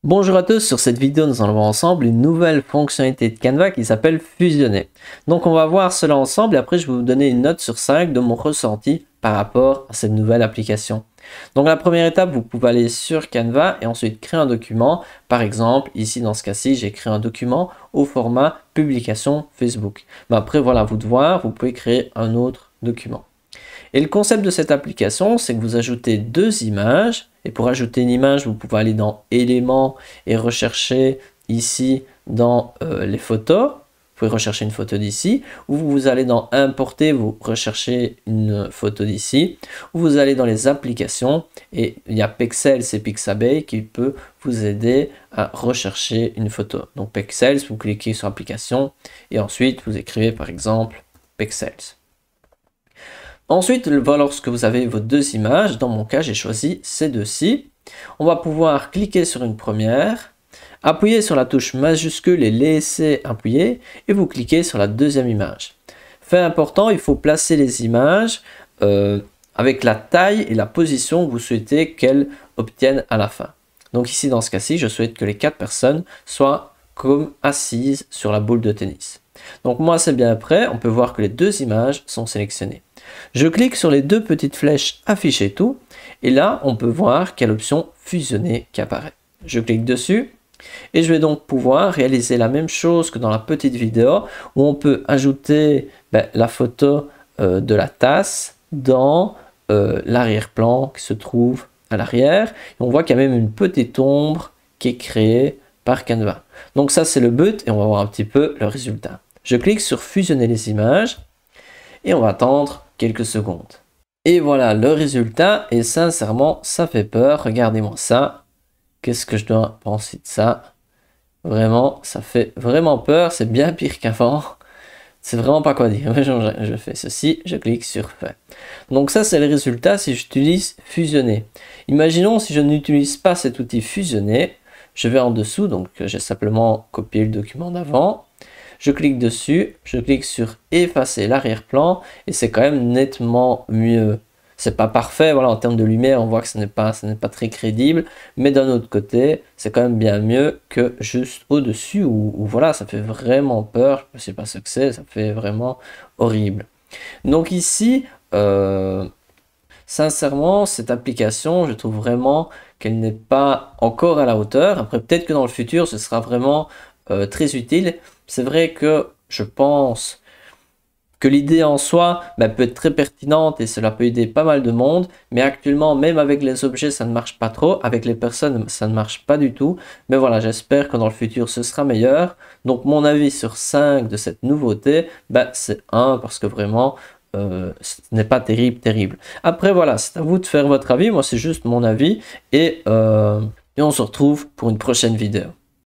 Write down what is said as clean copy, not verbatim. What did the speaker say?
Bonjour à tous, sur cette vidéo nous allons voir ensemble une nouvelle fonctionnalité de Canva qui s'appelle fusionner. Donc on va voir cela ensemble et après je vais vous donner une note sur 5 de mon ressenti par rapport à cette nouvelle application. Donc la première étape, vous pouvez aller sur Canva et ensuite créer un document. Par exemple, ici dans ce cas-ci, j'ai créé un document au format publication Facebook. Mais après voilà, vous pouvez créer un autre document. Et le concept de cette application, c'est que vous ajoutez deux images. Et pour ajouter une image, vous pouvez aller dans éléments et rechercher ici dans les photos. Vous pouvez rechercher une photo d'ici. Ou vous allez dans importer, vous recherchez une photo d'ici. Ou vous allez dans les applications. Et il y a Pexels et Pixabay qui peut vous aider à rechercher une photo. Donc Pexels, vous cliquez sur application. Et ensuite, vous écrivez par exemple Pexels. Ensuite, lorsque vous avez vos deux images, dans mon cas, j'ai choisi ces deux-ci. On va pouvoir cliquer sur une première, appuyer sur la touche majuscule et laisser appuyer, et vous cliquez sur la deuxième image. Fait important, il faut placer les images avec la taille et la position que vous souhaitez qu'elles obtiennent à la fin. Donc ici, dans ce cas-ci, je souhaite que les 4 personnes soient comme assises sur la boule de tennis. Donc moi, c'est bien prêt. On peut voir que les deux images sont sélectionnées. Je clique sur les deux petites flèches afficher tout et là on peut voir qu'il y a l'option fusionner qui apparaît. Je clique dessus et je vais donc pouvoir réaliser la même chose que dans la petite vidéo où on peut ajouter la photo de la tasse dans l'arrière-plan qui se trouve à l'arrière. On voit qu'il y a même une petite ombre qui est créée par Canva. Donc ça c'est le but et on va voir un petit peu le résultat. Je clique sur fusionner les images et on va attendre quelques secondes. Et voilà le résultat et sincèrement ça fait peur. Regardez-moi ça. Qu'est-ce que je dois penser de ça? Vraiment, ça fait vraiment peur. C'est bien pire qu'avant. C'est vraiment pas quoi dire. Je fais ceci, je clique sur fait. Donc ça c'est le résultat si j'utilise fusionner. Imaginons si je n'utilise pas cet outil fusionner. Je vais en dessous, donc j'ai simplement copié le document d'avant. Je clique dessus, je clique sur effacer l'arrière-plan et c'est quand même nettement mieux. C'est pas parfait, voilà, en termes de lumière, on voit que ce n'est pas très crédible, mais d'un autre côté, c'est quand même bien mieux que juste au-dessus où voilà, ça fait vraiment peur. Je ne sais pas ce que c'est, ça fait vraiment horrible. Donc ici, sincèrement, cette application, je trouve vraiment qu'elle n'est pas encore à la hauteur. Après, peut-être que dans le futur, ce sera vraiment très utile. C'est vrai que je pense que l'idée en soi peut être très pertinente et cela peut aider pas mal de monde, mais actuellement, même avec les objets, ça ne marche pas trop. Avec les personnes, ça ne marche pas du tout. Mais voilà, j'espère que dans le futur, ce sera meilleur. Donc, mon avis sur 5 de cette nouveauté, c'est 1 parce que vraiment, ce n'est pas terrible. Après, voilà, c'est à vous de faire votre avis. Moi, c'est juste mon avis et on se retrouve pour une prochaine vidéo.